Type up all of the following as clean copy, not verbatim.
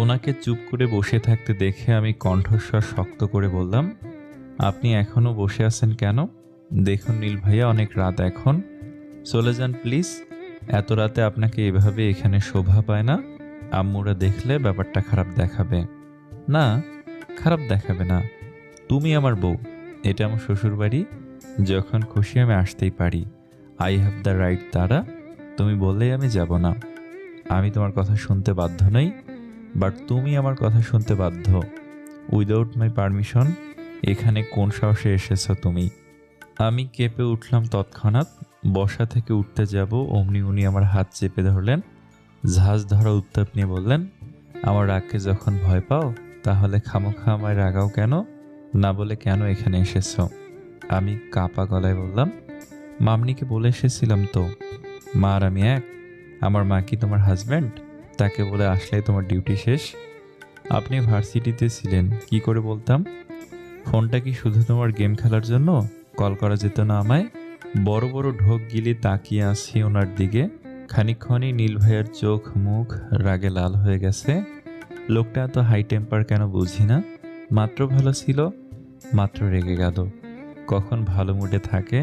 ওনাকে চুপ করে বসে থাকতে দেখে আমি কণ্ঠস্বর শক্ত করে বললাম, আপনি এখনো বসে আছেন কেন? দেখুন নীল ভাইয়া, অনেক রাত এখন, চলে যান প্লিজ। এত রাতে আপনাকে এভাবে এখানে শোভা পায় না। আম্মুরা দেখলে ব্যাপারটা খারাপ দেখাবে। না, খারাপ দেখাবে না। তুমি আমার বউ, এটা আমার শ্বশুরবাড়ি। যখন খুশি আমি আসতেই পারি। আই হ্যাভ দ্য রাইট তারা। তুমি বললেই আমি যাব না। আমি তোমার কথা শুনতে বাধ্য নই, বাট তুমি আমার কথা শুনতে বাধ্য। উইদাউট মাই পারমিশন এখানে কোন সাহসে এসেছো তুমি? আমি কেঁপে উঠলাম তৎক্ষণাৎ। বসা থেকে উঠতে যাব অমনি উনি আমার হাত চেপে ধরলেন। ঝাঁজ ধরা উত্তাপ নিয়ে বললেন, আমার রাগকে যখন ভয় পাও তাহলে খামোখা আমায় রাগাও কেন? না বলে কেন এখানে এসেছো? আমি কাপা গলায় বললাম, মামনিকে বলে এসেছিলাম তো। মা আর আমি এক। আমার মা কি তোমার হাজব্যান্ড? তাকে বলে আসলেই তোমার ডিউটি শেষ। আপনি ভার্সিটিতে ছিলেন, কি করে বলতাম? ফোনটা কি শুধু তোমার গেম খেলার জন্য? কল করা যেত না আমায়? বড় বড় ঢোক গিলে তাকিয়ে আছি ওনার দিকে। খানিকক্ষণই নীল ভাইয়ের চোখ মুখ রাগে লাল হয়ে গেছে। লোকটা এত হাই টেম্পার কেন বুঝি না। মাত্র ভালো ছিল, মাত্র রেগে গেল। কখন ভালো মুডে থাকে,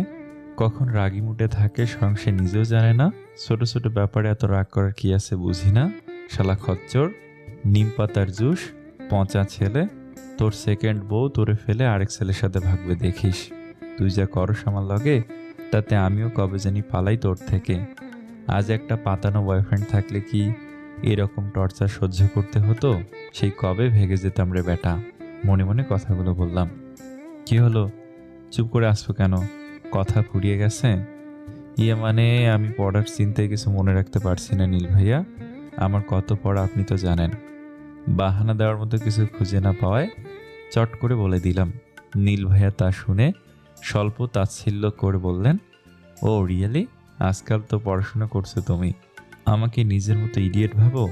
কখন রাগী মুডে থাকে স্বয়ং সে নিজেও জানে না। ছোট ছোট ব্যাপারে এত রাগ করার কি আছে বুঝি না। শালা খচ্চর, নিম পাতার জুস, পচা ছেলে। তোর সেকেন্ড বউ তোরে ফেলে আরেক ছেলের সাথে ভাগবে দেখিস। তুই যা করস আমার লগে, তাতে আমিও কবে জানি পালাই তোর থেকে। আজ একটা পাতানো বয়ফ্রেন্ড থাকলে কি এরকম টর্চার সহ্য করতে হতো? সেই কবে ভেগে যেতাম রে বেটা। মনে মনে কথাগুলো বললাম। কি হলো, চুপ করে আসছো কেন? কথা ফুরিয়ে গেছে? ইয়ে মানে, আমি পড়ার চিন্তায় কিছু মনে রাখতে পারছি না নীল ভাইয়া। আমার কত পড়া আপনি তো জানেন। বাহানা দেওয়ার মতো কিছু খুঁজে না পাওয়ায় চট করে বলে দিলাম। নীল ভাইয়া তা শুনে স্বল্প তাচ্ছিল্য করে বললেন, ও রিয়েলি? আজকাল তো পড়াশোনা করছো তুমি। আমাকে নিজের মতো ইডিয়েট ভাবো?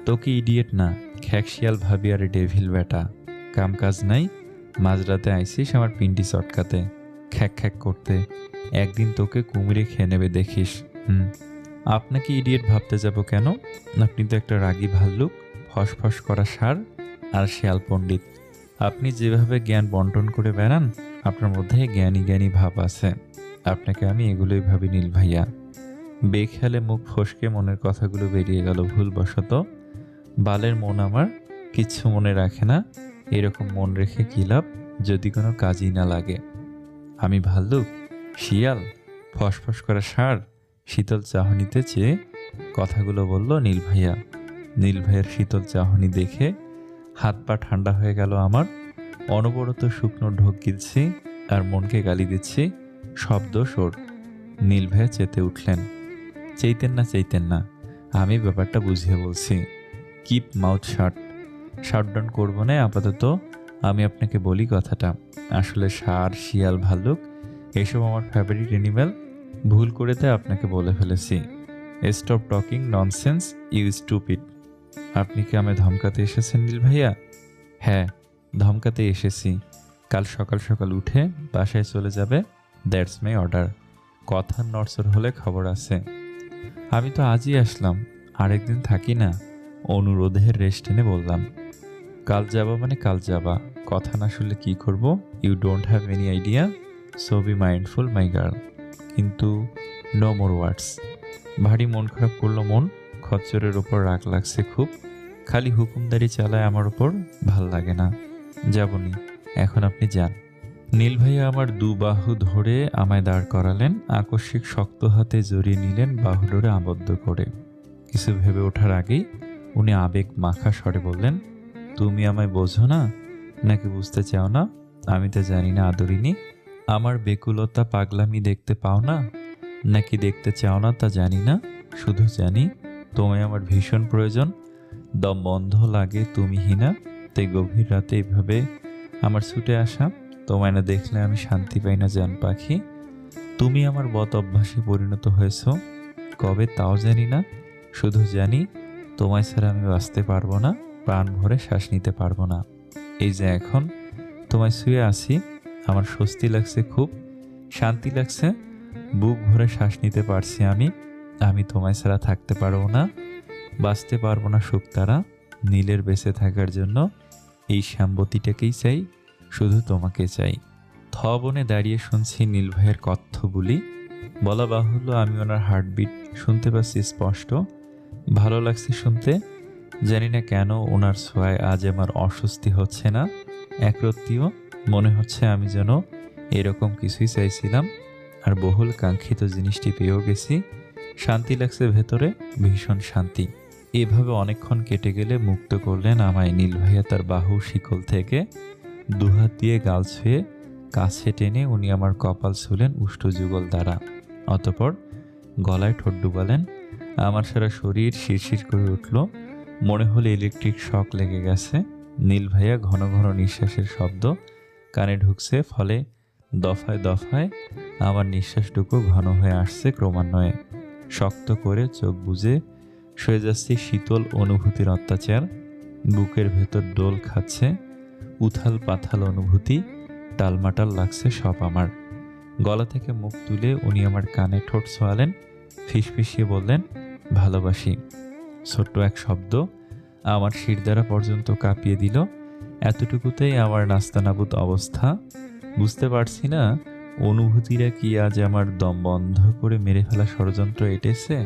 তোকে ইডিয়েট না, খ্যাকশিয়াল ভাবি। আরে ডেভিল বেটা, কাম কাজ নাই, মাঝরাতে আইসিস আমার পিন্ডি চটকাতে, খ্যাক খ্যাক করতে। একদিন তোকে কুমিরে খেয়ে নেবে দেখিস। আপনাকে ইডিয়েট ভাবতে যাব কেন? আপনি তো একটা রাগী ভাল্লুক, ফসফস করা ষাঁড় আর শেয়াল পণ্ডিত। আপনি যেভাবে জ্ঞান বন্টন করে বেড়ান, আপনার মধ্যে জ্ঞানী জ্ঞানী ভাব আছে। আপনাকে আমি এগুলোই ভাবি নীল ভাইয়া। বেখেয়ালে মুখ ফসকে মনের কথাগুলো বেরিয়ে গেল ভুলবশত। বালের মন আমার, কিচ্ছু মনে রাখে না। এরকম মন রেখে কী লাভ যদি কোনো কাজই না লাগে? আমি ভাল্লুক, শিয়াল, ফসফস করা ষাঁড়? শীতল চাহনিতে চেয়ে কথাগুলো বলল নীল ভাইয়া। নীল ভাইয়ের শীতল চাহনি দেখে হাত পা ঠান্ডা হয়ে গেল আমার। অনবরত শুকনো ঢোক গিলছি আর মনকে গালি দিচ্ছি। শব্দ সোর। নীল ভাইয়া চেতে উঠলেন। চেইতেন না, আমি ব্যাপারটা বুঝিয়ে বলছি। কিপ মাউথ শাট। শাটডাউন করবো না আপাতত। আমি আপনাকে বলি কথাটা, আসলে ষাঁড় শিয়াল ভাল্লুক এসব আমার ফেভারিট অ্যানিম্যাল। ভুল করে তাই আপনাকে বলে ফেলেছি। Stop talking nonsense you stupid. আপনি কি আমায় ধমকাতে এসেছেন নীল ভাইয়া? হ্যাঁ, ধমকাতে এসেছি। কাল সকাল সকাল উঠে বাসায় চলে যাবে, দ্যাটস মাই অর্ডার। কথার নড়চড় হলে খবর আছে। আমি তো আজই আসলাম, আরেকদিন থাকি না। অনুরোধের রেশ টেনে বললাম, কাল যাবা মানে কাল যাবা। কথা না শুনলে কি করব? You don't have any idea, so be mindful my girl. কিন্তু নো মোর ওয়ার্ডস। ভারী মন খারাপ করলো মন। খচ্চরের ওপর রাগ লাগছে খুব। খালি হুকুমদারি চালায় আমার ওপর, ভাল লাগে না। যাবনি, এখন আপনি যান। নীল ভাইয়া আমার দু বাহু ধরে আমায় দাঁড় করালেন। আকস্মিক শক্ত হাতে জড়িয়ে নিলেন বাহুডোরে আবদ্ধ করে। কিছু ভেবে ওঠার আগেই উনি আবেগ মাখা স্বরে বললেন, তুমি আমায় বোঝো না, নাকি বুঝতে চাও না? আমি তো জানি না আদরিনী। আমার বেকুলতা পাগলামি দেখতে পাও না, নাকি দেখতে চাও না তা জানি না। শুধু জানি তোমায় আমার ভীষণ প্রয়োজন। দম বন্ধ লাগে তুমি হিনা, তাই গভীর রাতে এইভাবে আমার ছুটে আসা। তোমায় না দেখলে আমি শান্তি পাই না জান পাখি। তুমি আমার বদ অভ্যাসে পরিণত হয়েছ কবে তাও জানি না। শুধু জানি তোমায় ছাড়া আমি বাঁচতে পারবো না, প্রাণ ভরে শ্বাস নিতে পারবো না। এই যে এখন তোমায় শুয়ে আছি, আমার স্বস্তি লাগছে, খুব শান্তি লাগছে। বুক ভরে শ্বাস নিতে পারছি আমি। আমি তোমায় ছাড়া থাকতে পারবো না, বাঁচতে পারবো না শুকতারা। নীলের বেঁচে থাকার জন্য এই শ্যামবতীটাকেই চাই, শুধু তোমাকে চাই। বনে দাঁড়িয়ে শুনছি নীল ভাইয়ের কথ্য বুলি। বলা বাহুল্য আমি ওনার হার্টবিট শুনতে পাচ্ছি স্পষ্ট। ভালো লাগছে শুনতে। জানি না কেন ওনার ছোঁয়ায় আজ আমার অস্বস্তি হচ্ছে না, একরত্তিও। মনে হচ্ছে আমি যেন এরকম কিছুই চাইছিলাম, আর বহুল কাঙ্ক্ষিত জিনিসটি পেয়েও গেছি। শান্তি লাগছে ভেতরে, ভীষণ শান্তি। এভাবে অনেকক্ষণ কেটে গেলে মুক্ত করলেন আমায় নীল ভাইয়া তার বাহু শিকল থেকে। দুহাত দিয়ে গাল ছুঁয়ে কাছে টেনে উনি আমার কপাল ছুলেন উষ্ঠ যুগল দ্বারা। অতঃপর গলায় ঠোঁট ডুবালেন। আমার সারা শরীর শিরশির করে উঠল, মনে হলো ইলেকট্রিক শক লেগে গেছে। নীল ভাইয়া ঘন ঘন নিঃশ্বাসের শব্দ কানে ঢুকছে, ফলে দফায় দফায় আমার নিঃশ্বাসটুকু ঘন হয়ে আসছে ক্রমান্বয়ে। শক্ত করে চোখ বুজে শুয়ে যাচ্ছি শীতল অনুভূতির অত্যাচার। বুকের ভেতর দোল খাচ্ছে উথাল পাথাল অনুভূতি, টালমাটাল লাগছে সব আমার। গলা থেকে মুখ তুলে উনি আমার কানে ঠোঁট ছোঁয়ালেন, ফিসফিসিয়ে বললেন ভালোবাসি। ছোট্ট এক শব্দ আমার শিরদাঁড়া পর্যন্ত কাঁপিয়ে দিল। এতটুকুতেই আমার নাস্তানাবুদ অবস্থা। বুঝতে পারছি না অনুভূতিরা কি আজ আমার দম বন্ধ করে মেরে ফেলা ষড়যন্ত্র এঁটেছে।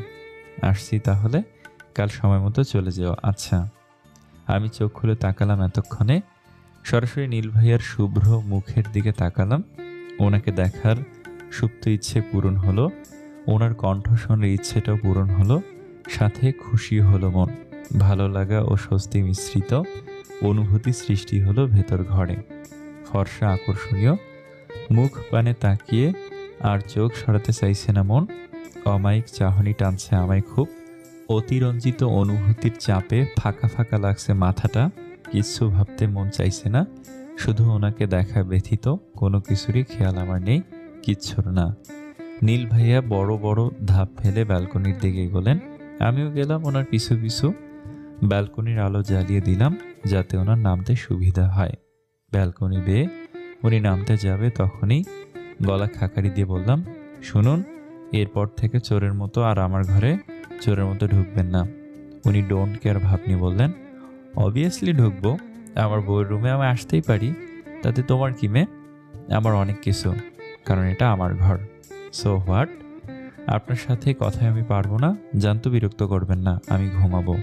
আসছি তাহলে, কাল সময় মতো চলে যাও। আচ্ছা। আমি চোখ খুলে তাকালাম, এতক্ষণে সরাসরি নীল ভাইয়ার শুভ্র মুখের দিকে তাকালাম। ওনাকে দেখার সুপ্ত ইচ্ছে পূরণ হলো, ওনার কণ্ঠস্বরের ইচ্ছেটাও পূরণ হলো, সাথে খুশি হলো মন। ভালো লাগা ও স্বস্তি মিশ্রিত অনুভূতি সৃষ্টি হলো ভেতর ঘরে। ফর্সা আকর্ষণীয় মুখ পানে তাকিয়ে আর চোখ সরাতে চাইছে না মন। অমায়িক চাহনি টানছে আমায় খুব। অতিরঞ্জিত অনুভূতির চাপে ফাঁকা ফাঁকা লাগছে মাথাটা। কিচ্ছু ভাবতে মন চাইছে না, শুধু ওনাকে দেখা ব্যথিত কোনো কিছুরই খেয়াল আমার নেই, কিচ্ছুর না। নীল ভাইয়া বড় বড় ধাপ ফেলে ব্যালকনির দিকে এগোলেন। আমিও গেলাম ওনার পিছু পিছু। ব্যালকনির আলো জ্বালিয়ে দিলাম যাতে ওনার নামতে সুবিধা হয়। ব্যালকনি বেয়ে উনি নামতে যাবে তখনই গলা খাকারি দিয়ে বললাম, শুনুন, এরপর থেকে চোরের মতো আর আমার ঘরে চোরের মতো ঢুকবেন না। উনি ডোন্ট কেয়ার ভাব নিয়ে বললেন, অবভিয়াসলি ঢুকবো, আমার বউয়ের রুমে আমি আসতেই পারি, তাতে তোমার কি মেয়ে? আমার অনেক কিছু, কারণ এটা আমার ঘর। So what? আপনার সাথে কথায় আমি পারবো না, জানতো বিরক্ত করবেন না, আমি ঘুমাবো।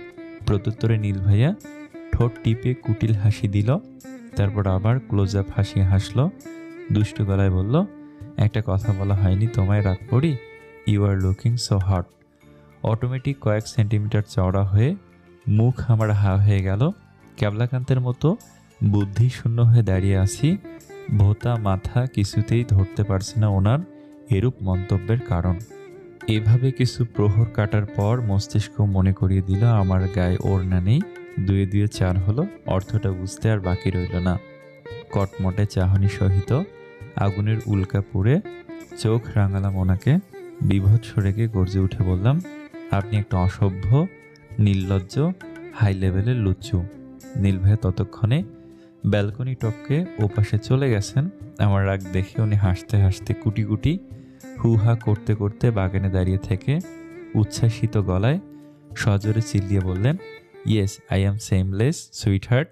প্রত্যুত্তরে নীল ভাইয়া ঠোঁট টিপে কুটিল হাসি দিল, তারপর আবার ক্লোজ আপ হাসি হাসলো। দুষ্টু গলায় বলল, একটা কথা বলা হয়নি তোমায় রাত পড়ি, you are looking so hot. Automatic কয়েক সেন্টিমিটার চওড়া হয়ে মুখ আমার হা হয়ে গেল। ক্যাবলাকান্তের মতো বুদ্ধি শূন্য হয়ে দাঁড়িয়ে আছি। ভোতা মাথা কিছুতেই ধরতে পারছে না ওনার এরূপ মন্তব্যের কারণ। এভাবে কিছু প্রহর কাটার পর মস্তিষ্ক মনে করিয়ে দিল আমার গায়ে ওড়না নেই। দুয়ে দুয়ে চার হলো, অর্থটা বুঝতে আর বাকি রইল না। কটমটে চাহনি সহিত আগুনের উল্কা পুড়ে চোখ রাঙালাম ওনাকে। বিভৎস রেগে গর্জে উঠে বললাম, আপনি একটা অসভ্য, নির্লজ্জ, হাই লেভেলের লুচ্চু। নীল ভাই ততক্ষণে ব্যালকনি টপকে ওপাশে চলে গেছেন। আমার রাগ দেখে উনি হাসতে হাসতে কুটি কুটি হু হা করতে করতে বাগানে দাঁড়িয়ে থেকে উচ্ছ্বাসিত গলায় সজোরে চিল্লিয়ে বললেন, yes I am seamless sweetheart,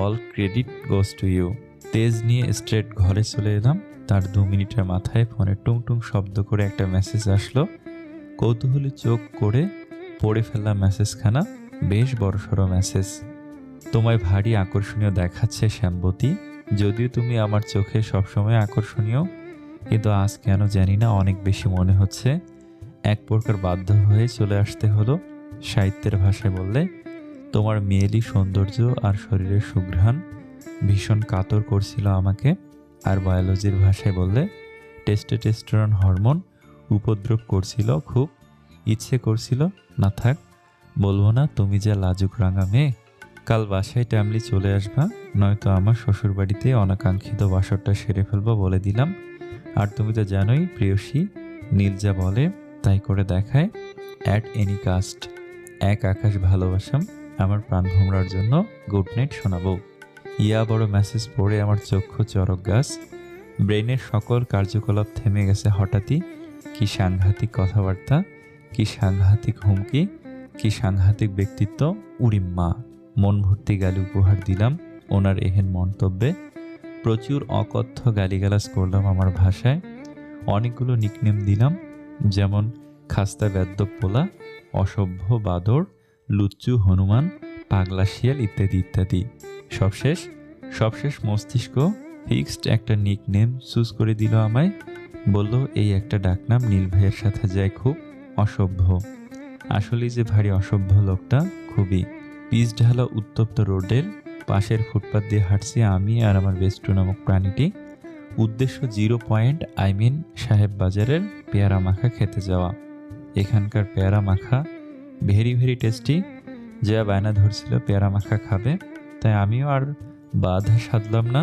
all credit goes to you. তেজ নিয়ে স্ট্রেট ঘরে চলে এলাম। তার 2 মিনিটের মাথায় ফোনে টুং টুং শব্দ করে একটা মেসেজ আসলো। কৌতূহলী চোখ করে পড়ে ফেললাম মেসেজখানা। বেশ বড়সড় মেসেজ। তোমায় ভারী আকর্ষণীয় দেখাচ্ছে শ্যামবতী, যদিও তুমি আমার চোখে সবসময় আকর্ষণীয়, কিন্তু আজ কেন জানি না অনেক বেশি মনে হচ্ছে। এক প্রকার বাধ্য হয়ে চলে আসতে হলো। সাহিত্যের ভাষায় বললে, তোমার মেয়েলি সৌন্দর্য আর শরীরের সুঘ্রাণ ভীষণ কাতর করছিল আমাকে। আর বায়োলজির ভাষায় বললে, টেস্টোস্টেরন হরমোন উপদ্রব করছিল খুব। ইচ্ছে করছিল, না থাক, বলবো না, তুমি যা লাজুক রাঙা মেয়ে। কাল বাসায় টাইমলি চলে আসবা, নয়তো আমার শ্বশুরবাড়িতে অনাকাঙ্ক্ষিত বাসরটা সেরে ফেলবো বলে দিলাম। আর তুমি তো জানোই প্রেয়সী, নীল যা বলে তাই করে দেখায়। At any cost. এক আকাশ ভালোবাসাম আমার প্রাণ ভোমরার জন্য। গুড নাইট শোনাবো। ইয়া বড় মেসেজ পড়ে আমার চক্ষু চরক গাছ। ব্রেনের সকল কার্যকলাপ থেমে গেছে হঠাৎই। কি সাংঘাতিক কথাবার্তা, কি সাংঘাতিক হুমকি, কি সাংঘাতিক ব্যক্তিত্ব। উড়িম্মা! মন ভর্তি গালি উপহার দিলাম ওনার এহেন মন্তব্যে। প্রচুর অকথ্য গালিগালাজ করলাম আমার ভাষায়। অনেকগুলো নিকনেম দিলাম, যেমন খাস্তা বেদ্য পোলা, অসভ্য বাদর, লুচ্চু হনুমান, পাগলা শিয়াল ইত্যাদি ইত্যাদি। সবশেষ মস্তিষ্ক ফিক্সড একটা নিকনেম চুজ করে দিল আমায়। বলল এই একটা ডাকনাম নীল ভাইয়ের সাথে যায় খুব, অসভ্য। আসলেই যে ভারী অসভ্য লোকটা, খুবই। পিচ ঢালা উত্তপ্ত রোডের পাশের ফুটপাত দিয়ে হাঁটছি আমি আর আমার বেস্টু নামক প্রাণীটি। উদ্দেশ্য 0 পয়েন্ট সাহেব বাজারের পেয়ারা মাখা খেতে যাওয়া। এখানকার পেয়ারা মাখা ভেরি ভেরি টেস্টি। যা বায়না ধরছিল পেয়ারা মাখা খাবে, তাই আমিও আর বাধা সাধলাম না।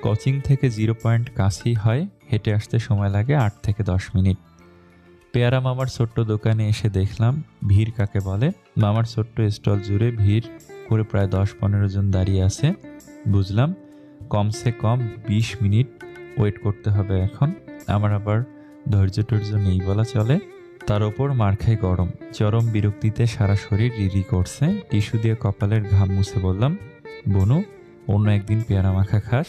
কোচিং থেকে 0 পয়েন্ট কাছেই হয়, হেঁটে আসতে সময় লাগে 8 থেকে 10 মিনিট। পেয়ারা মামার ছোট্ট দোকানে এসে দেখলাম ভিড় কাকে বলে। মামার ছোট্ট স্টল জুড়ে ভিড় করে প্রায় 10-15 জন দাঁড়িয়ে আছে। বুঝলাম কমসে কম 20 মিনিট ওয়েট করতে হবে এখন। আমার আবার ধৈর্য নেই বলা চলে। তার ওপর মারখাই গরম। চরম বিরক্তিতে সারা শরীর রিরি করছে। টিস্যু দিয়ে কপালের ঘাম মুছে বললাম, বনু, অন্য একদিন পেয়ারা মাখা খাস।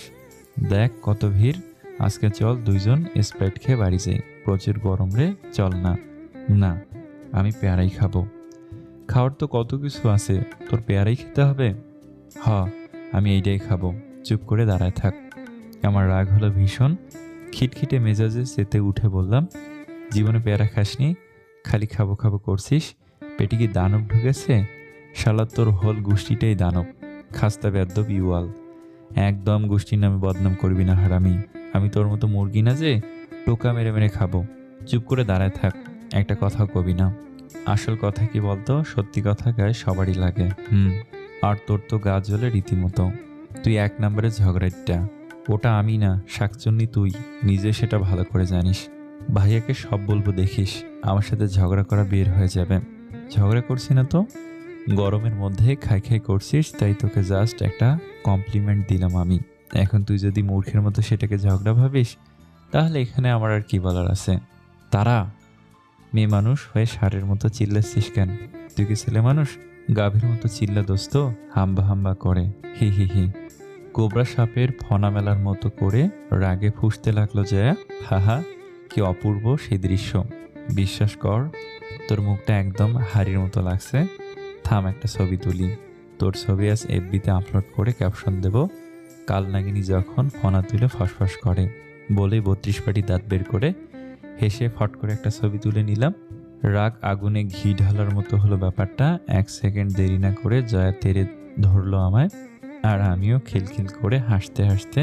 দেখ কত ভিড়, আজকে চল 2 জন স্প্রাইট খেয়ে বাড়ি যাই। প্রচুর গরম রে, চল না। না, আমি পেয়ারাই খাবো। খাওয়ার তো কত কিছু আছে, তোর পেয়ারাই খেতে হবে? হ, আমি এইটাই খাবো। চুপ করে দাঁড়ায় থাক। আমার রাগ হলো ভীষণ। খিটখিটে মেজাজে চেতে উঠে বললাম, জীবনে পেয়ারা খাসনি, খালি খাবো খাবো করছিস। পেটে কি দানব ঢুকেছে? শালা তোর হোল গোষ্ঠীটাই দানব। খাস্তা বেদ্যপ ইউয়াল। একদম গোষ্ঠীর নামে বদনাম করবি না হারামি। আমি তোর মতো মুরগি না যে টোকা মেরে মেরে খাবো। চুপ করে দাঁড়ায় থাক, একটা কথাও কবি না। আসল কথা কি বলতো, সত্যি কথা গায়ে সবারই লাগে। আর তোর তো গা জ্বলে রীতিমতো। তুই 1 নম্বরে ঝগড়াটা। ওটা আমি না, শাকচুন্নি তুই, নিজে সেটা ভালো করে জানিস। ভাইয়াকে সব বলবো দেখিস, আমার সাথে ঝগড়া করা বের হয়ে যাবে। ঝগড়া করছি না তো, গরমের মধ্যে খাই করছিস, তাই তোকে জাস্ট একটা কমপ্লিমেন্ট দিলাম আমি। এখন তুই যদি মূর্খের মতো সেটাকে ঝগড়া ভাবিস, তাহলে এখানে আমার আর কি বলার আছে। তারা মেয়ে মানুষ হয়ে ষাঁড়ের মতো চিল্লাচ্ছিস কেন? তুই কি ছেলে মানুষ? গাভীর মতো চিল্লা দোস্ত, হাম্বা হাম্বা করে। হি হি হি। কোবরা সাপের ফনা মেলার মতো করে রাগে ফুঁসতে লাগলো জয়া। হাহা, কি অপূর্ব সেই দৃশ্য। বিশ্বাস কর, তোর মুখটা একদম হাড়ির মতো লাগছে। থাম, একটা ছবি তুলি। তোর ছবি আজ এফবিতে আপলোড করে ক্যাপশন দেব, কাল নাগিনী যখন ফনা তুলে ফসফস করে। বলেই 32 পাটি দাঁত বের করে হেসে ফট করে একটা ছবি তুলে নিলাম। রাগ আগুনে ঘি ঢালার মতো হলো ব্যাপারটা। 1 সেকেন্ড দেরি না করে জয়া তেড়ে ধরলো আমায়, আর আমিও খিলখিল করে হাসতে হাসতে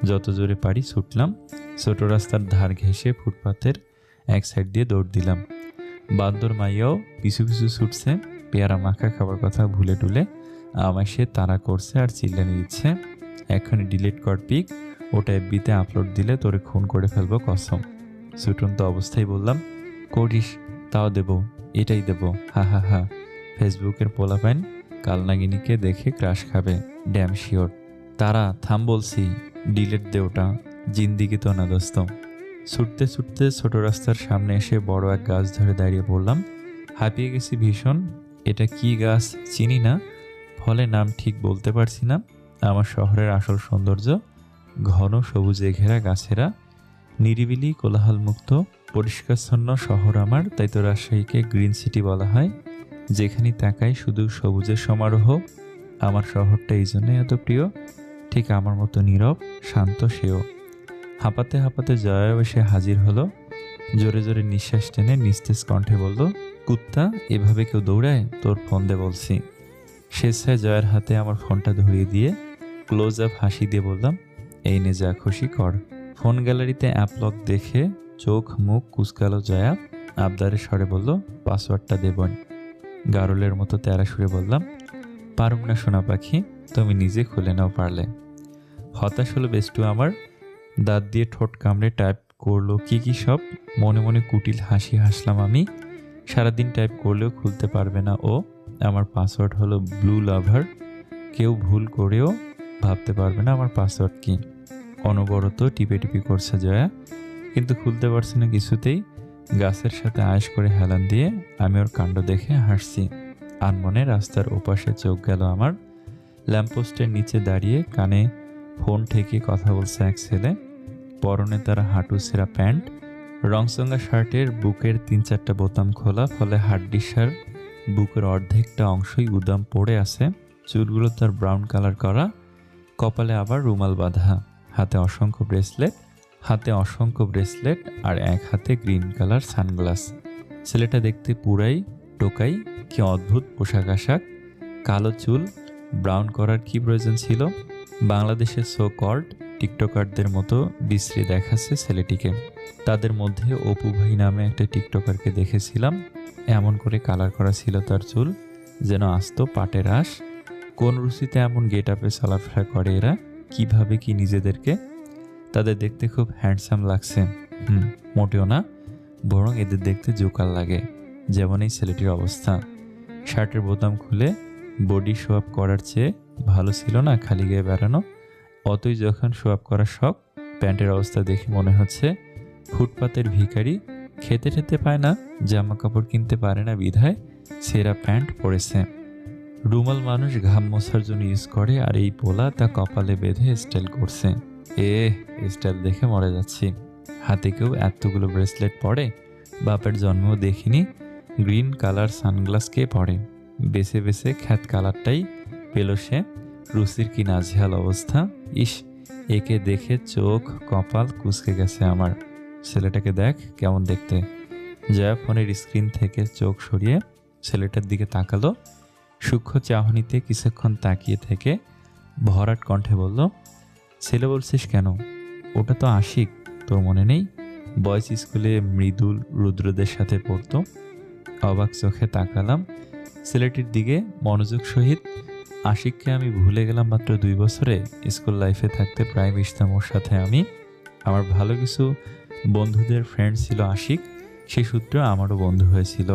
যত জোরে পারি ছুটলাম। ছোট রাস্তার ধার ঘেঁষে ফুটপাতের এক সাইড দিয়ে দৌড় দিলাম। বান্দর মাইয়াও পিছু পিছু ছুটছে। পেয়ারা মাখা খাবার কথা ভুলে টুলে আমায় সে তাড়া করছে আর চিল্লানি দিচ্ছে, এখনই ডিলিট কর পিক, ওটা এফবিতে আপলোড দিলে তোরে খুন করে ফেলবো কসম। ছুটন্ত অবস্থায় বললাম, করিস, তাও দেব, এটাই দেব। হা হা হা। ফেসবুকের পোলাপাইন কালনাগিনীকে দেখে ক্রাশ খাবে, ড্যাম শিওর। তারা থাম বলছি, ডিলেট দে ওটা, জিন্দিগি তো না দোস্ত। ছুটতে ছুটতে ছোট রাস্তার সামনে এসে বড় এক গাছ ধরে দাঁড়িয়ে পড়লাম। হাঁপিয়ে গেছি ভীষণ। এটা কি গাছ চিনি না, ফলে নাম ঠিক বলতে পারছি না। আমার শহরের আসল সৌন্দর্য ঘন সবুজে ঘেরা গাছেরা, নিরিবিলি কোলাহলমুক্ত পরিষ্কারচ্ছন্ন শহর আমার। তাই তো রাজশাহীকে গ্রিন সিটি বলা হয়, যেখানে তাকাই শুধু সবুজের সমারোহ। আমার শহরটা এই জন্যই এত প্রিয়। ঠিক আমার মতো নীরব শান্ত সেও। হাঁপাতে হাঁপাতে জয়া এসে হাজির হলো। জোরে জোরে নিঃশ্বাস টেনে নিস্তেজ কণ্ঠে বলল, কুত্তা, এভাবে কেউ দৌড়ায়? তোর ফোন দে বলছি। স্বেচ্ছায় জয়ার হাতে আমার ফোনটা ধরিয়ে দিয়ে ক্লোজ আপ হাসি দিয়ে বললাম, এই নে, যা খুশি কর। ফোন গ্যালারিতে অ্যাপ লক দেখে চোখ মুখ কুচকালো জয়া। আবদারের স্বরে বলল, পাসওয়ার্ডটা দেবন। গারলের মতো তেরা সুরে বললাম, পারুম না সোনা পাখি, তুমি নিজে খুলে নাও পারলে। হতাশ হলো বেস্টু আমার। দাঁত দিয়ে ঠোঁট কামড়ে টাইপ করলো কি সব। মনে মনে কুটিল হাসি হাসলাম আমি। সারাদিন টাইপ করলেও খুলতে পারবে না ও। আমার পাসওয়ার্ড হলো ব্লু লাভার। কেউ ভুল করেও ভাবতে পারবে না আমার পাসওয়ার্ড কি। অনবরত টিপে করছে জয়া, কিন্তু খুলতে পারছে না কিছুতেই। গাছের সাথে আয়েশ করে হেলান দিয়ে আমি ওর কাণ্ড দেখে হাসছি। আনমনে রাস্তার ওপাশে চোখ গেল আমার। ল্যাম্পপোস্টের নিচে দাঁড়িয়ে কানে ফোন ঠেকিয়ে কথা বলছে এক ছেলে। পরনে তার হাঁটু ছেঁড়া প্যান্ট, রংচঙা শার্টের বুকের ৩-৪টা বোতাম খোলা, ফলে হাড্ডিসার বুকের অর্ধেকটা অংশই উদাম পড়ে আছে। চুলগুলো তার ব্রাউন কালার করা, কপালে আবার রুমাল বাঁধা, হাতে অসংখ্য ব্রেসলেট আর এক হাতে গ্রিন কালার সানগ্লাস। ছেলেটা দেখতে পুরাই টোকাই। কি অদ্ভুত পোশাক আশাক, কালো চুল ব্রাউন করার কি প্রয়োজন ছিল? বাংলাদেশের সো কল্ড টিকটকারদের মতো বিশ্রী দেখাচ্ছে ছেলেটিকে। তাদের মধ্যে অপু ভাই নামে একটা টিকটকারকে দেখেছিলাম, এমন করে কালার করা ছিল তার চুল, যেন আস্ত পাটের আঁশ। কোন রুচিতে এমন গেট আপে চলাফেরা করে এরা? কিভাবে কি নিজেদেরকে? তাদের দেখতে খুব হ্যান্ডসাম লাগছে। মোটেও না, বরং এদের দেখতে জোকার লাগে, যেমন এই ছেলেটির অবস্থা। শার্টের বোতাম খুলে বডি শো আপ করার চেয়ে ভালো ছিল না খালি গায়ে বেড়ানো? অতই যখন শো আপ করার শখ। প্যান্টের অবস্থা দেখে মনে হচ্ছে ফুটপাতের ভিখারি, খেতে টেতে পায় না, জামা কাপড় কিনতে পারে না বিধায় ছেঁড়া প্যান্ট পরেছে। রুমাল মানুষ ঘাম মোছার জন্য ইউজ করে, আর এই পোলা তা কপালে বেঁধে স্টাইল করছে। স্টাইল দেখে মরে যাচ্ছি। হাতে কেউ এতগুলো ব্রেসলেট পরে? বাপের জন্মেও দেখিনি। গ্রিন কালার সানগ্লাস কে পরে? বেছে বেছে খ্যাত কালারটাই পেল সে। রুচির কি নাজেহাল অবস্থা! ইস, একে দেখে চোখ কপাল কুঁচকে গেছে আমার। ছেলেটাকে দেখ কেমন দেখতে। জয়া ফোনের স্ক্রিন থেকে চোখ সরিয়ে ছেলেটার দিকে তাকালো। সূক্ষ্ম চাহনিতে কিছুক্ষণ তাকিয়ে থেকে ভরাট কণ্ঠে বলল, ছেলে বলছিস কেন? ওটা তো আশিক, তোর মনে নেই? বয়েজ স্কুলে মৃদুল রুদ্রদের সাথে পড়তো। অবাক চোখে তাকালাম ছেলেটির দিকে মনোযোগ সহিত। আশিককে আমি ভুলে গেলাম মাত্র 2 বছরে। স্কুল লাইফে থাকতে প্রায় মিশতাম ওর সাথে আমি। আমার ভালো কিছু বন্ধুদের ফ্রেন্ড ছিল আশিক, সেই সূত্রে আমারও বন্ধু হয়েছিল।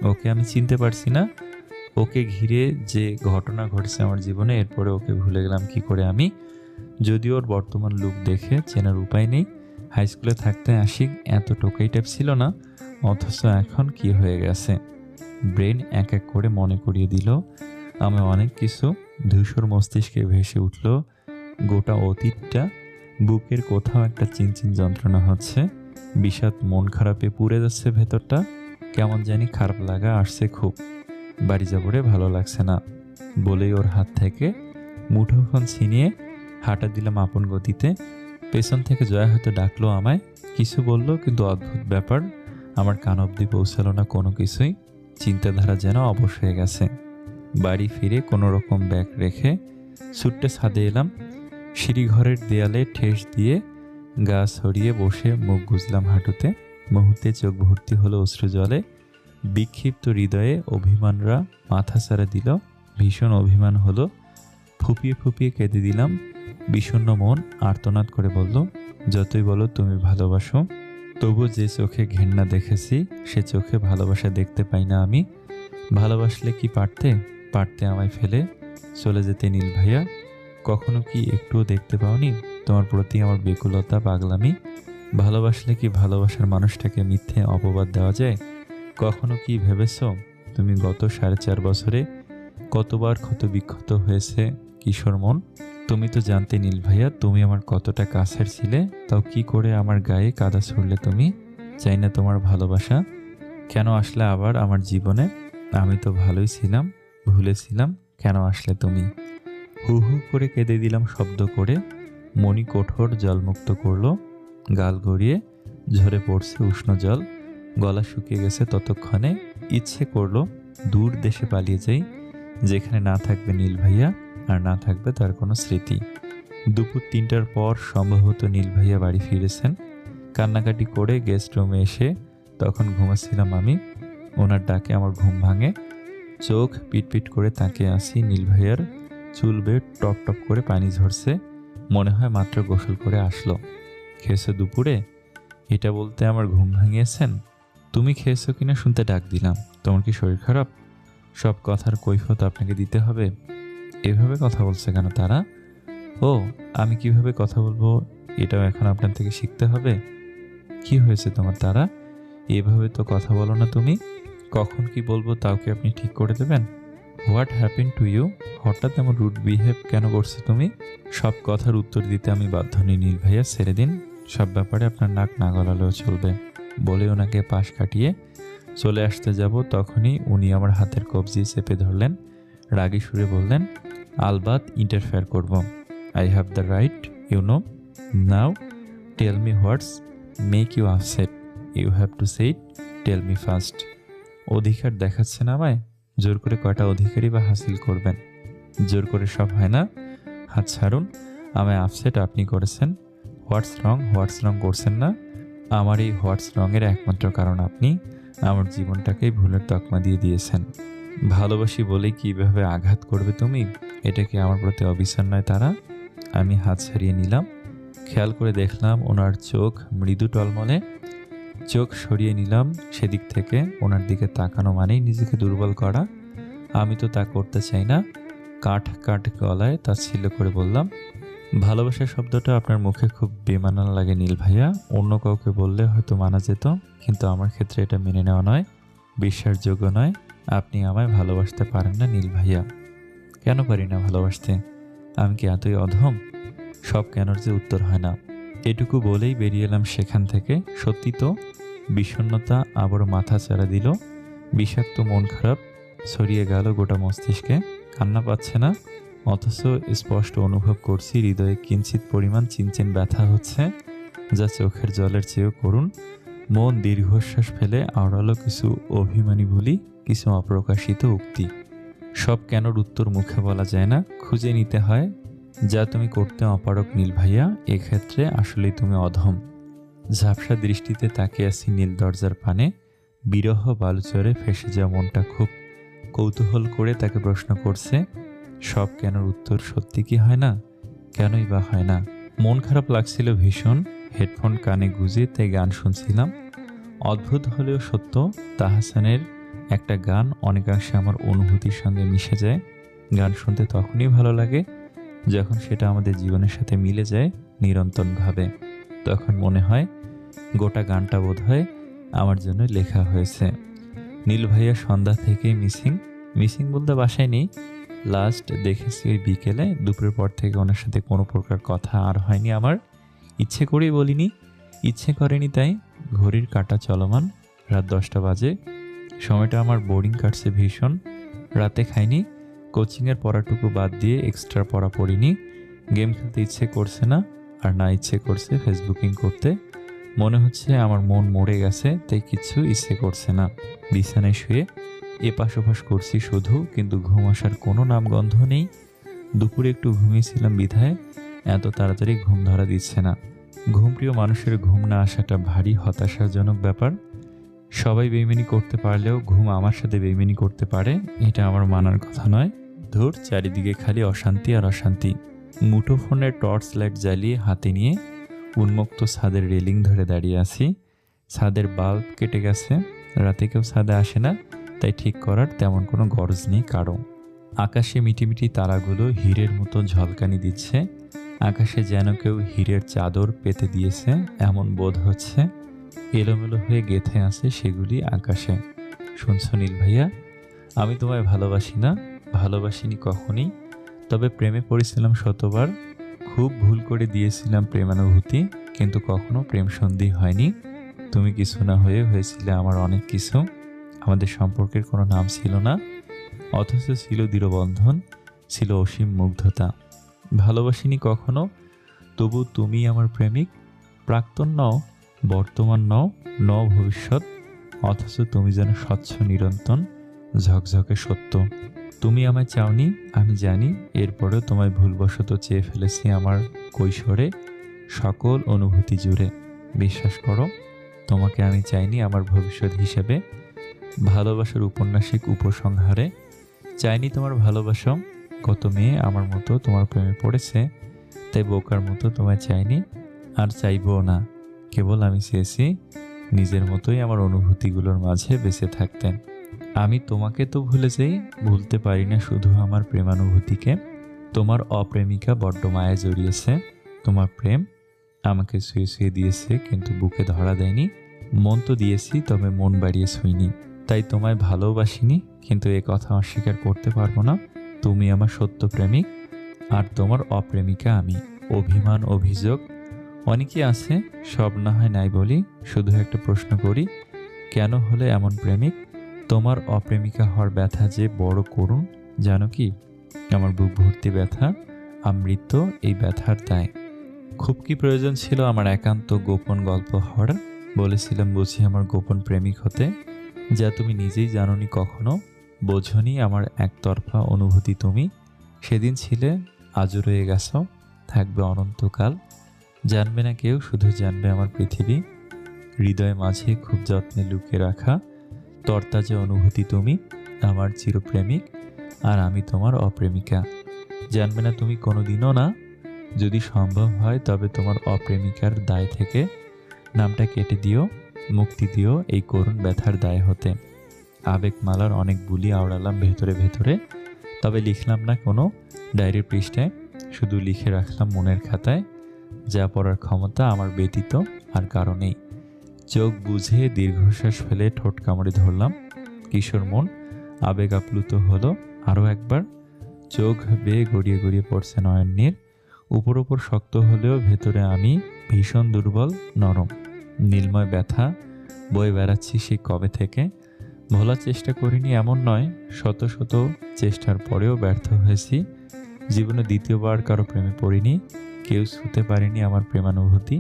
ওকে আমি চিনতে পারছি না। ওকে ঘিরে যে ঘটনা ঘটছে আমার জীবনে, এরপরে ওকে ভুলে গেলাম কি করে আমি? যদিও ওর বর্তমান লুক দেখে চেনার উপায় নেই। হাই স্কুলে থাকতে আশিক এত টোকাই টাইপ ছিল না, অথচ এখন কি হয়ে গেছে। ব্রেন এক এক করে মনে করিয়ে দিল আমি অনেক কিছু। ধূসর মস্তিষ্কে ভেসে উঠল গোটা অতীতটা। বুকের কোথাও একটা চিনচিন যন্ত্রণা হচ্ছে। বিষাদ মন খারাপে পুড়ে যাচ্ছে ভেতরটা। কেমন জানি খারাপ লাগা আসছে খুব। বাড়ি যাবরে ভালো লাগছে না বলেই ওর হাত থেকে মুঠোফোন ছিনিয়ে হাঁটা দিলাম আপন গতিতে। পেছন থেকে জয়া হয়তো ডাকলো আমায়, কিছু বলল, কিন্তু অদ্ভুত ব্যাপার, আমার কান অবধি পৌঁছালো না কোনো কিছুই। চিন্তাধারা যেন অবশ হয়ে গেছে। বাড়ি ফিরে কোনো রকম ব্যাগ রেখে ছুট্টে ছাদে এলাম। সিঁড়িঘরের দেয়ালে ঠেস দিয়ে গা ছড়িয়ে বসে মুখ গুজলাম হাঁটুতে। মুহূর্তে চোখ ভর্তি হলো অশ্রু জলে। বিক্ষিপ্ত হৃদয়ে অভিমানরা মাথাচাড়া দিল। ভীষণ অভিমান হলো। ফুপিয়ে ফুপিয়ে কেঁদে দিলাম। বিষণ্ণ মন আর্তনাদ করে বলল, যতই বলো তুমি ভালোবাসো, তবু যে চোখে ঘেন্না দেখেছি সে চোখে ভালোবাসা দেখতে পাই না আমি। ভালোবাসলে কি পারতে আমায় ফেলে চলে যেতে নীল ভাইয়া? কখনো কি একটুও দেখতে পাওনি তোমার প্রতি আমার বেকুলতা, পাগলামি? ভালোবাসলে কি ভালোবাসার মানুষটাকে মিথ্যে অপবাদ দেওয়া যায়? কখনো কি ভেবেছ তুমি গত 4.5 বছরে কতবার ক্ষত বিক্ষত হয়েছে কিশোর মন? তুমি তো জানতে নীল ভাইয়া তুমি আমার কতটা কাছের ছিলে, তাও কি করে আমার গায়ে কাদা ছুড়লে তুমি? চাই না তোমার ভালোবাসা। কেন আসলে আবার আমার জীবনে? আমি তো ভালোই ছিলাম, ভুলেছিলাম, কেন আসলে তুমি? হু হু করে কেঁদে দিলাম শব্দ করে। মনি কঠোর জলমুক্ত করলো। গাল গড়িয়ে ঝরে পড়ছে উষ্ণ জল। গলা শুকিয়ে গেছে ততক্ষণে। ইচ্ছে করলো দূর দেশে পালিয়ে যাই, যেখানে না থাকবে নীল ভাইয়া আর না থাকবে তার কোনো স্মৃতি। দুপুর 3টার পর সম্ভবত নীল ভাইয়া বাড়ি ফিরেছেন। কান্নাকাটি করে গেস্ট রুমে এসে তখন ঘুমাচ্ছিলাম আমি। ওনার ডাকে আমার ঘুম ভাঙে। চোখ পিটপিট করে তাকিয়ে আসি নীল ভাইয়ার চুল বেয়ে টপ টপ করে পানি ঝরছে। মনে হয় মাত্র গোসল করে আসলো। খেয়েছো দুপুরে? এটা বলতে আমার ঘুম ভাঙিয়েছেন। তুমি খেয়েছো কিনা শুনতে ডাক দিলাম। তোমার কি শরীর খারাপ? সব কথার কৈফিয়ত আপনাকে দিতে হবে? এভাবে কথা বলছে কেন তারা? ও, আমি কিভাবে কথা বলবো এটাও এখন আপনার থেকে শিখতে হবে? কি হয়েছে তোমার তারা? এভাবে তো কথা বলো না তুমি। কখন কি বলবো তাও কি আপনি ঠিক করে দেবেন? What happen to you? হঠাৎ এমন রুড বিহেভ কেন করছো তুমি? সব কথার উত্তর দিতে আমি বাধ্য নই নীল ভাইয়া, ছেড়ে দিন। সব ব্যাপারে আপনার নাক না গলালেও চলবে। বলে ওনাকে পাশ কাটিয়ে চলে আসতে যাব, তখনই উনি আমার হাতের কবজি চেপে ধরলেন। রাগী সুরে বললেন, আলবাত ইন্টারফেয়ার করব। I have the right, you know. Now tell me what's make you upset. You have to say it, tell me first. অধিকার দেখাচ্ছেন আমায়? জোর করে কয়টা অধিকারই বা হাসিল করবেন? জোর করে সব হয় না। হাত ছাড়ুন। আমায় আপসেট আপনি করেছেন। হোয়াটস রং করছেন না। আমার এই হোয়াটস রঙের একমাত্র কারণ আপনি আমার জীবনটাকেই ভুলের তকমা দিয়ে দিয়েছেন। ভালোবাসি বলেই কিভাবে আঘাত করবে তুমি? এটা কি আমার প্রতি অবিচার নয় তারা? আমি হাত ছাড়িয়ে নিলাম। খেয়াল করে দেখলাম ওনার চোখ মৃদু টলমলে। চোখ সরিয়ে নিলাম সেদিক থেকে। ওনার দিকে তাকানো মানেই নিজেকে দুর্বল করা। আমি তো তা করতে চাই না। কাঠ কাঠ গলায় তাচ্ছিল্য করে বললাম, ভালোবাসা শব্দটা আপনার মুখে খুব বেমানান লাগে নীল ভাইয়া। অন্য কাউকে বললে হয়তো মানা যেত, কিন্তু আমার ক্ষেত্রে এটা মেনে নেওয়া নয়, বিশ্বাসযোগ্য নয়। আপনি আমায় ভালোবাসতে পারেন না নীল ভাইয়া। কেন পারি না ভালোবাসতে? আমি কি এতই অধম? সব কেনর যে উত্তর হয় না। এটুকু বলেই বেরিয়ে এলাম সেখান থেকে। সত্যি তো বিষণ্ণতা আবারও মাথা চাড়া দিল। বিষাক্ত মন খারাপ ছড়িয়ে গেল গোটা মস্তিষ্কে। কান্না পাচ্ছে না, অথচ স্পষ্ট অনুভব করছি হৃদয়ে কিঞ্চিত পরিমাণ চিনচিন ব্যথা হচ্ছে, যা চোখের জলের চেয়েও করুণ। মন দীর্ঘশ্বাস ফেলে আওড়ালো কিছু অভিমানী বলি, কিছু অপ্রকাশিত উক্তি। সব কেনর উত্তর মুখে বলা যায় না, খুঁজে নিতে হয়। যা তুমি করতে অপারক নীল ভাইয়া, এক্ষেত্রে আসলেই তুমি অধম। ঝাপসা দৃষ্টিতে তাকিয়ে আছি নীল দরজার পানে। বিরহ বালুচরে ফেসে যাওয়া মনটা খুব কৌতূহল করে তাকে প্রশ্ন করছে, সব কেনর উত্তর সত্যি কি হয় না? কেনই বা হয় না? মন খারাপ লাগছিল ভীষণ। হেডফোন কানে গুঁজে তাই গান শুনছিলাম। অদ্ভুত হলেও সত্য, তাহসানের একটা গান অনেকাংশে আমার অনুভূতির সঙ্গে মিশে যায়। গান শুনতে তখনই ভালো লাগে যখন সেটা আমাদের জীবনের সাথে মিলে যায় নিরন্তরভাবে। তখন মনে হয় গোটা গানটা বোধহয় আমার জন্য লেখা হয়েছে। নীল ভাইয়া সন্ধ্যা থেকেই মিসিং বলতে বাসায় নেই। লাস্ট দেখেছি ওই বিকেলে। দুপুরের পর থেকে ওনার সাথে কোনো প্রকার কথা আর হয়নি আমার। ইচ্ছে করেই বলিনি, ইচ্ছে করেনি তাই। ঘড়ির কাঁটা চলমান, রাত 10টা বাজে। সময়টা আমার বোরিং কাটছে ভীষণ। রাতে খাইনি, কোচিংয়ের পড়াটুকু বাদ দিয়ে এক্সট্রা পড়া পড়িনি। গেম খেলতে ইচ্ছে করছে না, আর না ইচ্ছে করছে ফেসবুকিং করতে। মনে হচ্ছে আমার মন মরে গেছে, তাই কিছু ইচ্ছে করছে না। বিছানায় শুয়ে এপাশ ওপাশ করছি শুধু, কিন্তু ঘুম আসার কোনো নামগন্ধ নেই। দুপুরে একটু ঘুমিয়েছিলাম বিধায় এত তাড়াতাড়ি ঘুম ধরা দিচ্ছে না। ঘুমপ্রিয় মানুষের ঘুম না আসাটা ভারী হতাশাজনক ব্যাপার। সবাই বেইমানি করতে পারলেও ঘুম আমার সাথে বেইমানি করতে পারে, এটা আমার মানার কথা নয়। ধুর, চারিদিকে খালি অশান্তি আর অশান্তি। মুঠোফোনের টর্চ লাইট জ্বালিয়ে হাতে নিয়ে উন্মুক্ত ছাদের রেলিং ধরে দাঁড়িয়ে আছি। ছাদের বাল্ব কেটে গেছে, রাতে কেউ ছাদে আসে না, তাই ঠিক করার তেমন কোনো গরজ নেই কারো। আকাশে মিটিমিটি তারাগুলো হীরের মতো ঝলকানি দিচ্ছে। আকাশে যেন কেউ হীরের চাদর পেতে দিয়েছে এমন বোধ হচ্ছে। এলোমেলো হয়ে গেঁথে আছে সেগুলি আকাশে। শুনছ নীল ভাইয়া, আমি তোমায় ভালোবাসি না, ভালোবাসিনি কখনই। তবে প্রেমে পড়েছিলাম শতবার। খুব ভুল করে দিয়েছিলাম প্রেমানুভূতি, কিন্তু কখনো প্রেম সন্ধি হয়নি। তুমি কিছু না হয়ে হয়েছিলে আমার অনেক কিছু। আমাদের সম্পর্কের কোনো নাম ছিল না, অথচ ছিল দৃঢ়বন্ধন, ছিল অসীম মুগ্ধতা। ভালোবাসিনি কখনো, তবু তুমি আমার প্রেমিক। প্রাক্তন নও, বর্তমান নও ভবিষ্যৎ, অথচ তুমি যেন স্বচ্ছ নিরন্তন, ঝকঝকে সত্য। তুমি আমায় চাওনি আমি জানি, এরপরেও তোমায় ভুলবশত চেয়ে ফেলেছি আমার কৈশোরে সকল অনুভূতি জুড়ে। বিশ্বাস করো, তোমাকে আমি চাইনি আমার ভবিষ্যৎ হিসেবে, ভালোবাসার উপন্যাসিক উপসংহারে। চাইনি তোমার ভালোবাসা। কত মেয়ে আমার মতো তোমার প্রেমে পড়েছে, তাই বোকার মতো তোমায় চাইনি, আর চাইবও না। কেবল আমি চেয়েছি নিজের মতোই আমার অনুভূতিগুলোর মাঝে বেঁচে থাকতে। আমি তোমাকে তো ভুলে যাই, ভুলতে পারি না শুধু আমার প্রেমানুভূতিকে। তোমার অপ্রেমিকা বড্ড মায়া জড়িয়েছে। তোমার প্রেম আমাকে শুয়ে শুয়ে দিয়েছে, কিন্তু বুকে ধরা দেয়নি। মন তো দিয়েছি, তবে মন বাড়িয়ে ছুঁইনি। তাই তোমায় ভালোবাসিনি, কিন্তু এ কথা অস্বীকার করতে পারবো না। তুমি আমার সত্য প্রেমিক, আর তোমার অপ্রেমিকা আমি। অভিমান, অভিযোগ অনেকই আছে, সব না হয় নাই বলি। শুধু একটা প্রশ্ন করি, কেন হলে এমন প্রেমিক? তোমার অপ্রেমিকা হওয়ার ব্যথা যে বড় করুণ, জানো কি? আমার বুক ভর্তি ব্যথা, আমৃত্য এই ব্যথার দায়। খুব কি প্রয়োজন ছিল আমার একান্ত গোপন গল্প হওয়ার? বলেছিলাম বুঝি আমার গোপন প্রেমিক হতে, যা তুমি নিজেই জানোনি, কখনো বোঝনি আমার একতরফা অনুভূতি তুমি। সেদিন ছিলে, আজও রয়ে গেছো, থাকবে অনন্তকাল। জানবে না কেউ, শুধু জানবে আমার পৃথিবী। হৃদয় মাঝে খুব যত্নে লুকিয়ে রাখা তরতাজা অনুভূতি তুমি, আমার চিরপ্রেমিক, আর আমি তোমার অপ্রেমিকা। জানবে না তুমি কোনোদিনও না। যদি সম্ভব হয় তবে তোমার অপ্রেমিকার দায় থেকে নামটা কেটে দিও, মুক্তি দিও এই করুণ ব্যথার দায় হতে। আবেগমালার অনেক বুলি আওড়ালাম ভেতরে ভেতরে, তবে লিখলাম না কোনো ডায়েরির পৃষ্ঠায়, শুধু লিখে রাখলাম মনের খাতায়। যা পড়ার ক্ষমতা আমার ব্যতীত আর কারো নেই। চোখ বুঝে দীর্ঘশ্বাস ফেলে ঠোঁট কামড়ে ধরলাম। কিশোর মন আবেগ আপ্লুত হলো আরও একবার। চোখ বেয়ে গড়িয়ে গড়িয়ে পড়ছে নয়ন নীর। উপর উপর শক্ত হলেও ভেতরে আমি ভীষণ দুর্বল, নরম। নীলময় ব্যথা বয়ে বেড়াচ্ছি সেই কবে থেকে। ভোলার চেষ্টা করিনি এমন নয়, শত শত চেষ্টার পরেও ব্যর্থ হয়েছি। জীবনে দ্বিতীয়বার কারো প্রেমে পড়িনি, কেউ ছুঁতে পারেনি আমার প্রেমানুভূতি।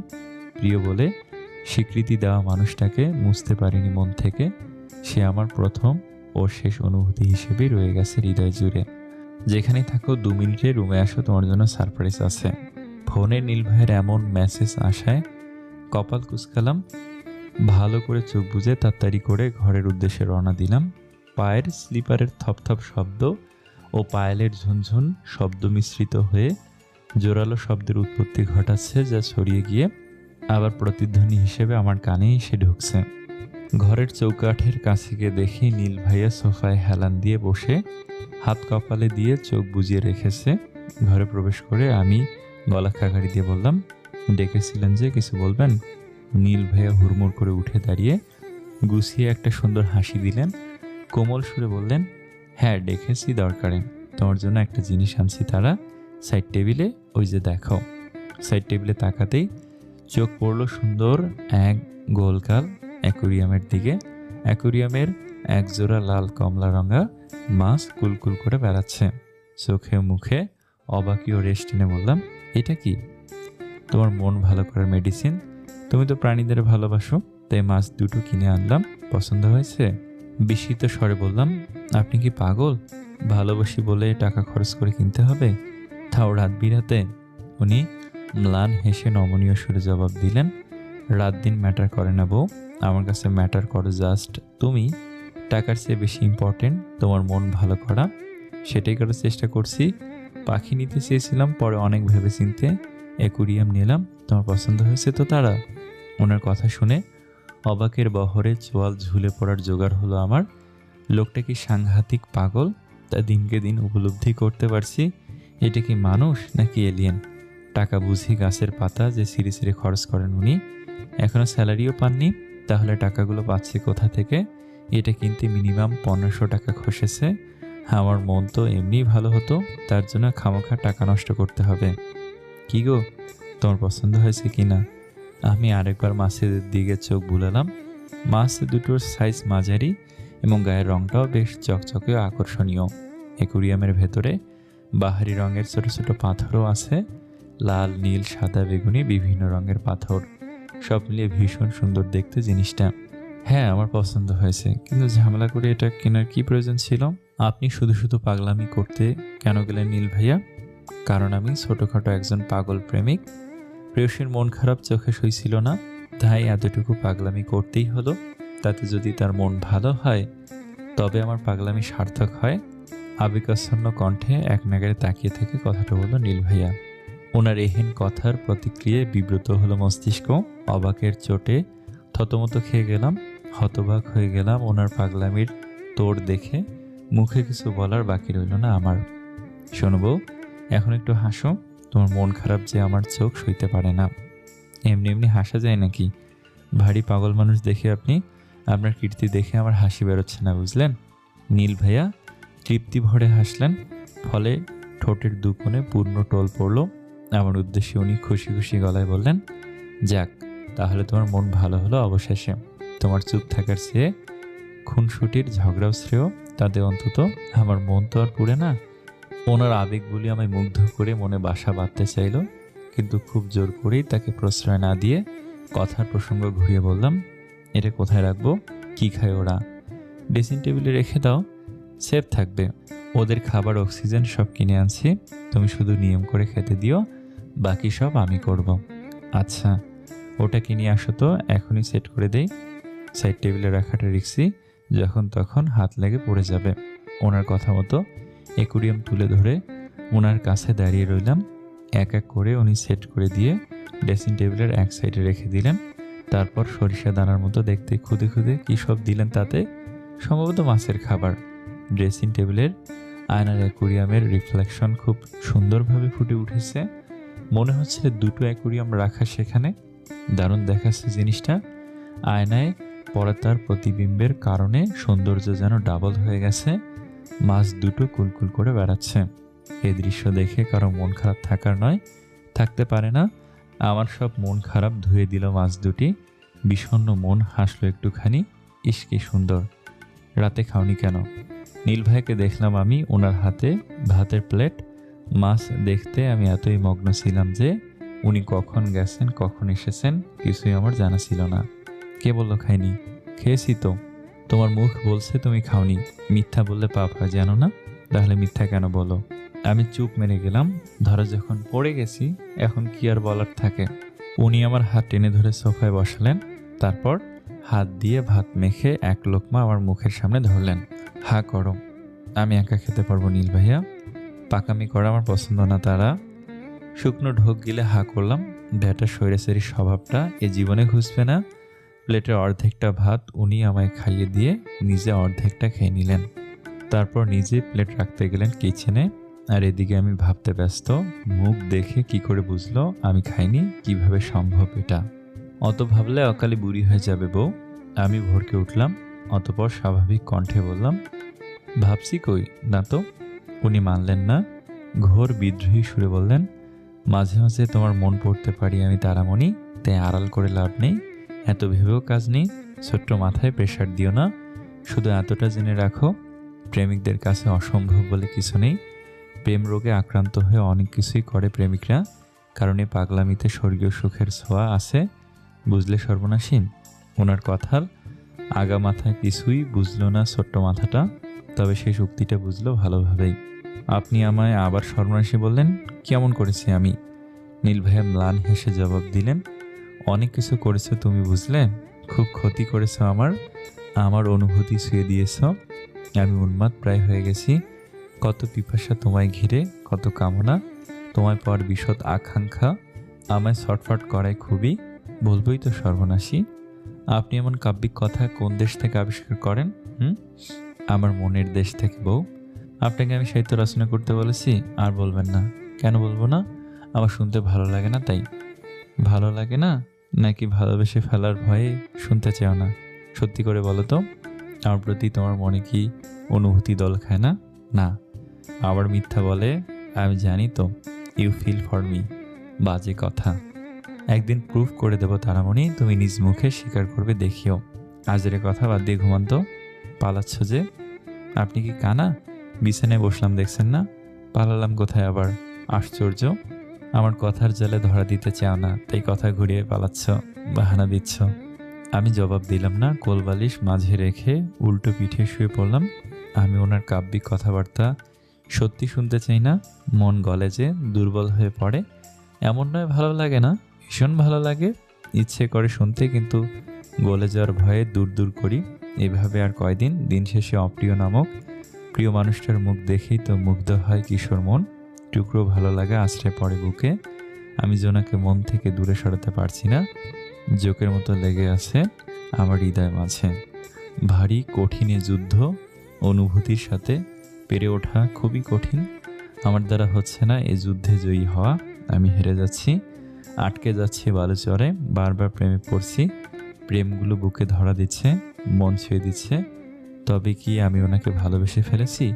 প্রিয় বলে স্বীকৃতি দেওয়া মানুষটাকে মুছতে পারিনি মন থেকে। সে আমার প্রথম ও শেষ অনুভূতি হিসেবেই রয়ে গেছে হৃদয় জুড়ে। যেখানেই থাকো 2 মিনিটে রুমে আসো, তোমার জন্য সারপ্রাইজ আছে। ফোনে নীল ভাইয়ের এমন মেসেজ আসায় কপাল কুঁচকালাম। ভালো করে চোখ বুজে তাড়াতাড়ি করে ঘরের উদ্দেশ্যে রওনা দিলাম। পায়ের স্লিপারের থপথপ শব্দ ও পায়েলের ঝুনঝুন শব্দ মিশ্রিত হয়ে জোরালো শব্দের উৎপত্তি ঘটাচ্ছে, যা ছড়িয়ে গিয়ে আবার প্রতিধ্বনি হিসেবে আমার কানেই এসে ঢুকছে। ঘরের চৌকাঠের কাছে গিয়ে দেখি নীল ভাইয়া সোফায় হেলান দিয়ে বসে, হাত কপালে দিয়ে চোখ বুজিয়ে রেখেছে। ঘরে প্রবেশ করে আমি গলা খাকারি দিয়ে বললাম, ডেকেছিলেন যে, কিছু বলবেন? নীল ভাইয়া হুড়মুড় করে উঠে দাঁড়িয়ে গুছিয়ে একটা সুন্দর হাসি দিলেন। কোমল সুরে বললেন, হ্যাঁ ডেকেছি দরকারে। তোমার জন্য একটা জিনিস আনছি তারা, সাইড টেবিলে, ওই যে দেখো। সাইড টেবিলে তাকাতেই চোখ পড়ল সুন্দর এক গোলকাল অ্যাকোরিয়ামের দিকে। অ্যাকোরিয়ামের একজোড়া লাল কমলা রঙা মাছ কুলকুল করে বেড়াচ্ছে। চোখে মুখে অবাকীয় রেশ টেনে বললাম, এটা কি? তোমার মন ভালো করার মেডিসিন। তুমি তো প্রাণীদের ভালোবাসো, তাই মাছ দুটো কিনে আনলাম। পছন্দ হয়েছে? বিস্মিত স্বরে বললাম, আপনি কি পাগল? ভালোবাসি বলে টাকা খরচ করে কিনতে হবে, তাও রাত বিরাতে? উনি ম্লান হেসে নমনীয় সুরে জবাব দিলেন, রাত দিন ম্যাটার করে না বউ, আমার কাছে ম্যাটার করো জাস্ট তুমি। টাকার চেয়ে বেশি ইম্পর্টেন্ট তোমার মন ভালো করা, সেটাই করার চেষ্টা করছি। পাখি নিতে চেয়েছিলাম, পরে অনেক ভেবে চিনতে অ্যাকোরিয়াম নিলাম। তোমার পছন্দ হয়েছে তো তারা? ওনার কথা শুনে অবাকের বহরে চোয়াল ঝুলে পড়ার জোগাড় হলো আমার। লোকটা কি সাংঘাতিক পাগল, তা দিনকে দিন উপলব্ধি করতে পারছি। এটা কি মানুষ নাকি এলিয়েন? টাকা বুঝি গাছের পাতা যে সিঁড়ি সিঁড়ি খরচ করেন উনি। এখনো স্যালারিও পাননি, তাহলে টাকাগুলো পাচ্ছে কোথা থেকে? এটা কিনতে মিনিমাম 1500 টাকা খসেছে। আমার মন তো এমনি ভালো হতো, তার জন্য খামোখা টাকা নষ্ট করতে হবে? কি গো, তোমার পছন্দ হয়েছে কিনা? আমি আরেকবার মাছের দিকে চোখ বুলালাম। মাছ দুটোর সাইজ মাঝারি এবং গায়ের রংটাও বেশ চকচকে আকর্ষণীয়। অ্যাকোরিয়ামের ভেতরে বাহারি রঙের ছোট ছোট পাথরও আছে, লাল, নীল, সাদা, বেগুনি, বিভিন্ন রঙের পাথর। সব মিলিয়ে ভীষণ সুন্দর দেখতে জিনিসটা। হ্যাঁ, আমার পছন্দ হয়েছে, কিন্তু ঝামেলা করে এটা কেনার কি প্রয়োজন ছিল? আপনি শুধু শুধু পাগলামি করতে কেন গেলেন নীল ভাইয়া? কারণ আমি ছোটখাটো একজন পাগল প্রেমিক। প্রেয়সীর মন খারাপ চোখে সইছিল না, তাই এতটুকু পাগলামি করতেই হলো। তাতে যদি তার মন ভালো হয় তবে আমার পাগলামি সার্থক হয়। আবেগাচ্ছন্ন কণ্ঠে এক নাগারে তাকিয়ে থেকে কথাটা বলল নীল ভাইয়া। ওনার এহেন কথার প্রতিক্রিয়ায় বিব্রত হলো মস্তিষ্ক। অবাকের চোটে থতমত খেয়ে গেলাম, হতবাক হয়ে গেলাম ওনার পাগলামির তোড় দেখে। মুখে কিছু বলার বাকি রইল না আমার। শোনো বউ, এখন একটু হাসো, তোমার মন খারাপ যে আমার চোখ সইতে পারে না। এমনি এমনি হাসা যায় নাকি? ভারী পাগল মানুষ দেখে আপনি। আপনার কীর্তি দেখে আমার হাসি বেরোচ্ছে না, বুঝলেন? নীল ভাইয়া তৃপ্তি ভরে হাসলেন, ফলে ঠোঁটের দুকোণে পূর্ণ টোল পড়ল। আমার উদ্দেশ্যে উনি খুশি খুশি গলায় বললেন, যাক, তাহলে তোমার মন ভালো হলো অবশেষে। তোমার চুপ থাকার চেয়ে খুনসুটির ঝগড়াও শ্রেয়, তাতে অন্তত আমার মন তো আর পুড়ে না। ওনার আবেগ বলে আমায় মুগ্ধ করে মনে বাসা বাঁধতে চাইল, কিন্তু খুব জোর করেই তাকে প্রশ্রয় না দিয়ে কথার প্রসঙ্গ ঘুরিয়ে বললাম, এটা কোথায় রাখবো? কি খায় ওরা? ড্রেসিং টেবিলে রেখে দাও, সেফ থাকবে। ওদের খাবার, অক্সিজেন সব কিনে আনছি, তুমি শুধু নিয়ম করে খেতে দিও, বাকি সব আমি করব। আচ্ছা, ওটা কিনে আসো তো, এখনই সেট করে দেই। সাইড টেবিলে রাখাটা রিক্সি, যখন তখন হাত লেগে পড়ে যাবে। ওনার কথা মতো অ্যাকুরিয়াম তুলে ধরে ওনার কাছে দাঁড়িয়ে রইলাম। এক এক করে উনি সেট করে দিয়ে ড্রেসিং টেবিলের এক সাইডে রেখে দিলেন। তারপর সরিষা দানার মতো দেখতে খুদে খুদে কী সব দিলেন তাতে, সম্ভবত মাছের খাবার। ড্রেসিং টেবিলের আয়নার অ্যাকুরিয়ামের রিফ্লেকশন খুব সুন্দরভাবে ফুটে উঠেছে, মনে হচ্ছে দুটো অ্যাকুরিয়াম রাখা সেখানে। দারুণ দেখাচ্ছে জিনিসটা। আয়নায় পড়া তার প্রতিবিম্বের কারণে সৌন্দর্য যেন ডাবল হয়ে গেছে। মাছ দুটো কুলকুল করে বেড়াচ্ছে। এই দৃশ্য দেখে কারো মন খারাপ থাকার নয়, থাকতে পারে না। আমার সব মন খারাপ ধুয়ে দিল মাছ দুটি। বিষণ্ণ মন হাসলো একটুখানি। ইস কি সুন্দর। রাতে খাওনি কেন? নীল ভাইকে দেখলাম আমি, ওনার হাতে ভাতের প্লেট। মাছ দেখতে আমি এতই মগ্ন ছিলাম যে উনি কখন গেছেন কখন এসেছেন কিছুই আমার জানা ছিল না। কে বললো খাইনি? খেয়েছি তো। তোমার মুখ বলছে তুমি খাওনি। মিথ্যা বললে পাপ হয় জানো না? তাহলে মিথ্যা কেন বলো? আমি চুপ মেরে গেলাম। ধরো যখন পড়ে গেছি, এখন কি আর বলার থাকে? উনি আমার হাত টেনে ধরে সোফায় বসালেন, তারপর হাত দিয়ে ভাত মেখে এক লোকমা আমার মুখের সামনে ধরলেন। হা করো, আমি একা খেতে পারবো নীল ভাইয়া। পাকামি করা আমার পছন্দ না তারা। শুকনো ঢোক গিলে হা করলাম। ব্যাটা সৈরাসেরি স্বভাবটা এ জীবনে ঘুষবে না। প্লেটের অর্ধেকটা ভাত উনি আমায় খাইয়ে দিয়ে নিজে অর্ধেকটা খেয়ে নিলেন। তারপর নিজে প্লেট রাখতে গেলেন কিচেনে, আর এদিকে আমি ভাবতে ব্যস্ত। মুখ দেখে কি করে বুঝলো আমি খাইনি? কিভাবে সম্ভব এটা? অত ভাবলে অকালে বুড়ি হয়ে যাবে বউ। আমি ভরকে উঠলাম, অতপর স্বাভাবিক কণ্ঠে বললাম, ভাবছি কই না তো। উনি মানলেন না, ঘোর বিদ্রোহী সুরে বললেন, মাঝে মাঝে তোমার মন পড়তে পারি আমি তারামণি, তাই আড়াল করে লাভ নেই। এত ভেবেও কাজ নেই। ছোট্ট মাথায় প্রেশার দিও না। শুধু এতটা জেনে রাখো, প্রেমিকদের কাছে অসম্ভব বলে কিছু নেই। প্রেম রোগে আক্রান্ত হয়ে অনেক কিছুই করে প্রেমিকরা, কারণ এই পাগলামিতে স্বর্গীয় সুখের ছোঁয়া আছে। বুঝলে সর্বনাশী? ওনার কথার আগা মাথায় কিছুই বুঝলো না ছোট্ট মাথাটা, তবে সেই শক্তিটা বুঝলো ভালোভাবেই। আপনি আমায় আবার সর্বনাশী বললেন? কেমন করেছি আমি? নীল ভাইয়া ম্লান হেসে জবাব দিলেন, অনেক কিছু করেছো তুমি, বুঝলে? খুব ক্ষতি করেছো আমার অনুভূতি ছুঁয়ে দিয়েছ। আমি উন্মাদ প্রায় হয়ে গেছি। কত পিপাসা তোমায় ঘিরে, কত কামনা, তোমায় পাওয়ার বিশদ আকাঙ্ক্ষা আমায় ছটফট করায় খুবই। বলবই তো সর্বনাশী। আপনি এমন কাব্যিক কথা কোন দেশ থেকে আবিষ্কার করেন? আমার মনের দেশ থেকে বউ। আপনাকে আমি সাহিত্য রচনা করতে বলেছি? আর বলবেন না। কেন বলবো না? আমার শুনতে ভালো লাগে না তাই। ভালো লাগে না নাকি ভালোবেসে ফেলার ভয়ে শুনতে চাও না? সত্যি করে বলো তো, আমার প্রতি তোমার মনে কি অনুভূতি দল খায় না? না। আবার মিথ্যা বলে? আমি জানি তো, ইউ ফিল ফর মি। বাজে কথা। একদিন প্রুফ করে দেবো তারামণি, তুমি নিজ মুখে স্বীকার করবে, দেখিও। আজের কথা বাদ দিয়ে ঘুমান তো। পালাচ্ছ যে? আপনি কি কানা? বিছানায় বসলাম দেখছেন না? পালালাম কোথায় আবার? আশ্চর্য। আমার কথার জালে ধরা দিতে চাও না, তাই কথা ঘুরিয়ে পালাচ্ছ, বাহানা দিচ্ছ। আমি জবাব দিলাম না। কোলবালিশ মাঝে রেখে উল্টো পিঠে শুয়ে পড়লাম। আমি ওনার কাব্যিক কথাবার্তা সত্যি শুনতে চাই না। মন গলে যে দুর্বল হয়ে পড়ে এমন নয়, ভালো লাগে না, ভীষণ ভালো লাগে। ইচ্ছে করে শুনতে, কিন্তু গলে যাওয়ার ভয়ে দূর দূর করি। এভাবে আর কয়দিন। দিন শেষে অপ্রিয় নামক প্রিয় মানুষটার মুখ দেখেই তো মুগ্ধ হয় কিশোর মন। টুকরো ভালো লাগা আশ্রয় পড়ে বুকে। আমি জোনাকে মন থেকে দূরে সরাতে পারছি না। জোকের মতো লেগে আছে আমার হৃদয় মাঝে। ভারী কঠিন এ যুদ্ধ, অনুভূতির সাথে পেরে ওঠা খুবই কঠিন। আমার দ্বারা হচ্ছে না এ যুদ্ধে জয়ী হওয়া। আমি হেরে যাচ্ছি, আটকে যাচ্ছি বালুচরে। বারবার প্রেমে পড়ছি, প্রেমগুলো বুকে ধরা দিচ্ছে। মন ছুঁয়ে দিচ্ছে, তবে কি আমি ওনাকে ভালোবেসে ফেলেছি?